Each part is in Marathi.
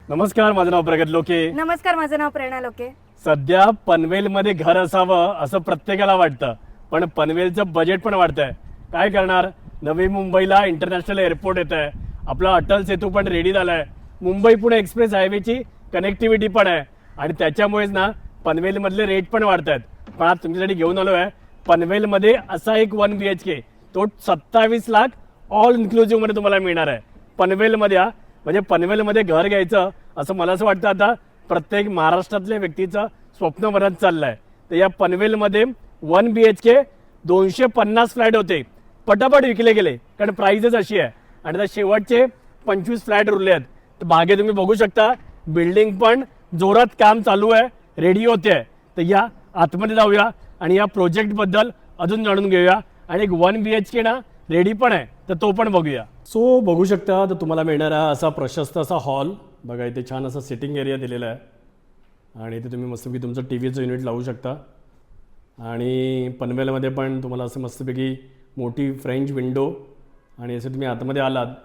नमस्कार, माझं नाव प्रगत लोके. नमस्कार, माझं नाव प्रेरणा लोके. सध्या पनवेलमध्ये घर असावं असं प्रत्येकाला वाटतं, पण पनवेलचं बजेट पण वाढतंय. काय करणार? नवी मुंबईला इंटरनॅशनल एअरपोर्ट येत आहे, आपला अटल सेतू पण रेडी झालाय, मुंबई पुणे एक्सप्रेस हायवेची कनेक्टिव्हिटी पण आहे आणि त्याच्यामुळेच ना पनवेलमधले रेट पण वाढत आहेत. पण आज तुमच्यासाठी घेऊन आलो आहे पनवेलमध्ये असा एक 1 BHK, तो 27 लाख ऑल इन्क्लुझिव्ह मध्ये तुम्हाला मिळणार आहे. पनवेलमध्ये म्हणजे पनवेलमध्ये घर घ्यायचं असं मला असं वाटतं आता प्रत्येक महाराष्ट्रातल्या व्यक्तीचं स्वप्न बनत चाललंय. तर या पनवेलमध्ये 1 BHK 250 फ्लॅट होते, पटापट विकले गेले कारण प्राइसच अशी आहे. आणि त्या शेवटचे 25 फ्लॅट उरले आहेत. तर मागे तुम्ही बघू शकता बिल्डिंग पण जोरात काम चालू आहे, रेडी होते आहे. तर या आतमध्ये जाऊया आणि या प्रोजेक्टबद्दल अजून जाणून घेऊया. आणि एक 1 BHK ना रेडी पण आहे, तर तो पण बघूया. सो बघू शकता तर तुम्हाला मिळणारा असा प्रशस्त असा हॉल बघा. इथे छान असा सिटिंग एरिया दिलेला आहे आणि इथे तुम्ही मस्तपैकी तुमचं टीव्हीचं युनिट लावू शकता. आणि पनवेलमध्ये पण तुम्हाला असं मस्तपैकी मोठी फ्रेंच विंडो आणि असं तुम्ही आतमध्ये आलात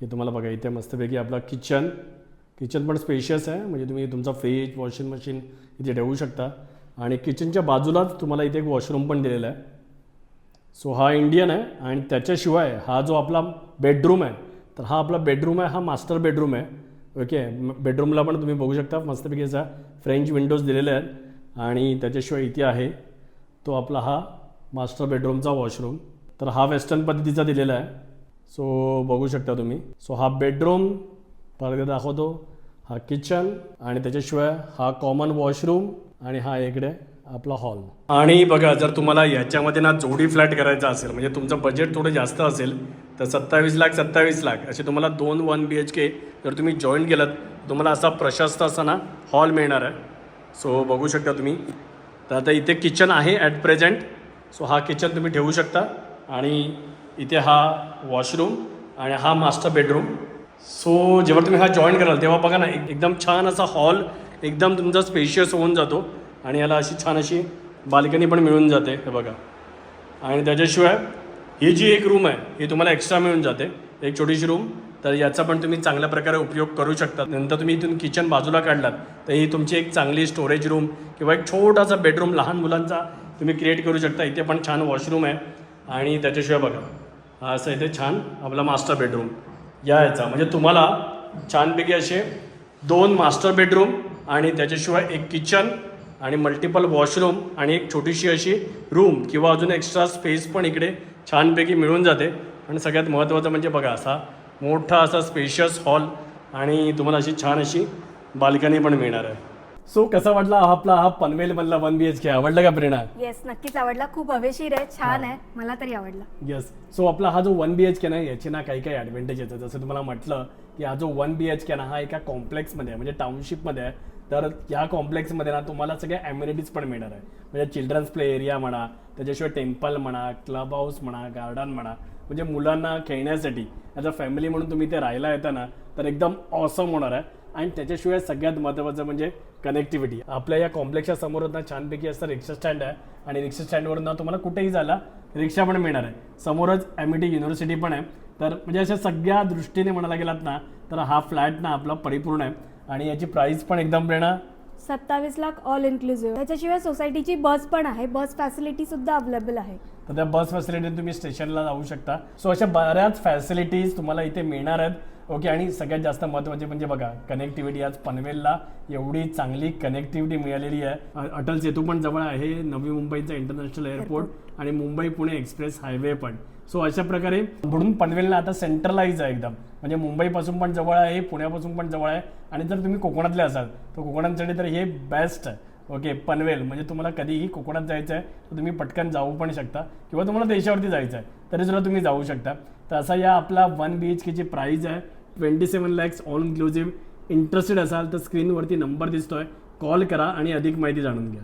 की तुम्हाला बघा इथे मस्तपैकी आपला किचन पण स्पेशियस आहे. म्हणजे तुम्ही तुमचा फ्रीज, वॉशिंग मशीन इथे ठेवू शकता. आणि किचनच्या बाजूलाच तुम्हाला इथे एक वॉशरूम पण दिलेला आहे. सो हा इंडियन आहे. आणि त्याच्याशिवाय हा जो आपला बेडरूम आहे, तर हा आपला बेडरूम आहे, हा मास्टर बेडरूम आहे. ओके, बेडरूमला पण तुम्ही बघू शकता मस्तपैकी असा फ्रेंच विंडोज दिलेले आहेत. आणि त्याच्याशिवाय इथे आहे तो आपला हा मास्टर बेडरूमचा वॉशरूम. तर हा वेस्टर्न पद्धतीचा दिलेला आहे. सो बघू शकता तुम्ही. सो हा बेडरूम परत दाखवतो, हा किचन आणि त्याच्याशिवाय हा कॉमन वॉशरूम आणि हा इकडे आपला हॉल. आणि बघा जर तुम्हाला याच्यामध्ये ना जोडी फ्लॅट करायचा असेल, म्हणजे तुमचं बजेट थोडं जास्त असेल, तर 27 लाख असे तुम्हाला 2 1 BHK जर तुम्ही जॉईन केलं तुम्हाला असा प्रशस्त असा ना हॉल मिळणार आहे. सो बघू शकता तुम्ही. तर आता इथे किचन आहे ॲट प्रेझेंट. सो हा किचन तुम्ही ठेवू शकता आणि इथे हा वॉशरूम आणि हा मास्टर बेडरूम. सो जेव्हा तुम्ही हा जॉईन कराल तेव्हा बघा ना एकदम छान असा हॉल एकदम तुमचा स्पेशियस होऊन जातो. आणि याला अशी छान अशी बाल्कनी पण मिळून जाते हे बघा. आणि त्याच्याशिवाय ही जी एक रूम आहे ही तुम्हाला एक्स्ट्रा मिळून जाते, एक छोटीशी रूम. तर याचा पण तुम्ही चांगल्या प्रकारे उपयोग करू शकता. नंतर तुम्ही इथून किचन बाजूला काढलात तर ही तुमची एक चांगली स्टोरेज रूम किंवा एक छोटासा बेडरूम लहान मुलांचा तुम्ही क्रिएट करू शकता. इथे पण छान वॉशरूम आहे. आणि त्याच्याशिवाय बघा हा असं इथे छान आपला मास्टर बेडरूम याचा म्हणजे तुम्हाला छानपैकी असे 2 मास्टर बेडरूम आणि त्याच्याशिवाय एक किचन आणि मल्टिपल वॉशरूम आणि एक छोटीशी अशी रूम किंवा अजून एक्स्ट्रा स्पेस पण इकडे छानपैकी मिळून जाते. आणि सगळ्यात महत्त्वाचं म्हणजे बघा असा मोठा असा स्पेशियस हॉल आणि तुम्हाला अशी छान अशी बाल्कनी पण मिळणार आहे. सो कसा वाटला आपला हा पनवेलमधला 1 BHK? आवडला का प्रेरणा? येस, नक्कीच आवडला. खूप हवेशीर आहे, छान आहे, मला तरी आवडला. येस. सो आपला हा जो 1 BHK ना याचे ना काही काही ॲडव्हान्टेज येतात. जसं तुम्हाला म्हटलं की हा जो 1 BHK ना हा एका कॉम्प्लेक्समध्ये आहे, म्हणजे टाउनशिपमध्ये आहे. तर या कॉम्प्लेक्समध्ये ना तुम्हाला सगळ्या ॲम्युनिटीज पण मिळणार आहे. म्हणजे चिल्ड्रन्स प्ले एरिया म्हणा, त्याच्याशिवाय टेम्पल म्हणा, क्लब हाऊस म्हणा, गार्डन म्हणा, म्हणजे मुलांना खेळण्यासाठी ॲज अ फॅमिली म्हणून तुम्ही इथे राहायला येता ना तर एकदम ऑसम होणार आहे. आणि त्याच्याशिवाय सगळ्यात महत्त्वाचं म्हणजे कनेक्टिव्हिटी. आपल्या या कॉम्प्लेक्सच्या समोरच ना छानपैकी असं रिक्षा स्टँड आहे आणि रिक्षा स्टँडवरून ना तुम्हाला कुठेही जायला रिक्षा पण मिळणार आहे. समोरच MIT युनिव्हर्सिटी पण आहे. तर म्हणजे अशा सगळ्या दृष्टीने म्हणायला गेलात ना तर हा फ्लॅट ना आपला परिपूर्ण आहे. आणि याची प्राइस पण एकदम प्रेरणा 27 लाख ऑल इन्क्लुझिव्ह. त्याच्याशिवाय सोसायटीची बस पण आहे, बस फॅसिलिटी सुद्धा अवेलेबल आहे. तर त्या बस फॅसिलिटी तुम्ही स्टेशनला जाऊ शकता. सो अशा बऱ्याच फॅसिलिटीज तुम्हाला इथे मिळणार आहेत. ओके, आणि सगळ्यात जास्त महत्त्वाचे म्हणजे बघा कनेक्टिव्हिटी. आज पनवेलला एवढी चांगली कनेक्टिव्हिटी मिळालेली आहे. अटल सेतू पण जवळ आहे, नवी मुंबईचा इंटरनॅशनल एअरपोर्ट आणि मुंबई पुणे एक्सप्रेस हायवे पण. सो अशा प्रकारे म्हणून पनवेलला आता सेंट्रलाइज आहे एकदम. म्हणजे मुंबईपासून पण जवळ आहे, पुण्यापासून पण जवळ आहे. आणि जर तुम्ही कोकणातले असाल तर कोकणासाठी तर हे बेस्ट आहे. ओके, पनवेल म्हणजे तुम्हाला कधीही कोकणात जायचं आहे तर तुम्ही पटकन जाऊ पण शकता किंवा तुम्हाला देशावरती जायचं आहे तरी सुद्धा तुम्ही जाऊ शकता. तर असा या आपला 1 BHKची प्राईज आहे 27 lakhs ऑल इन्क्लुझिव्ह. इंटरेस्टेड असाल तर स्क्रीनवरती नंबर दिसतोय, कॉल करा आणि अधिक माहिती जाणून घ्या.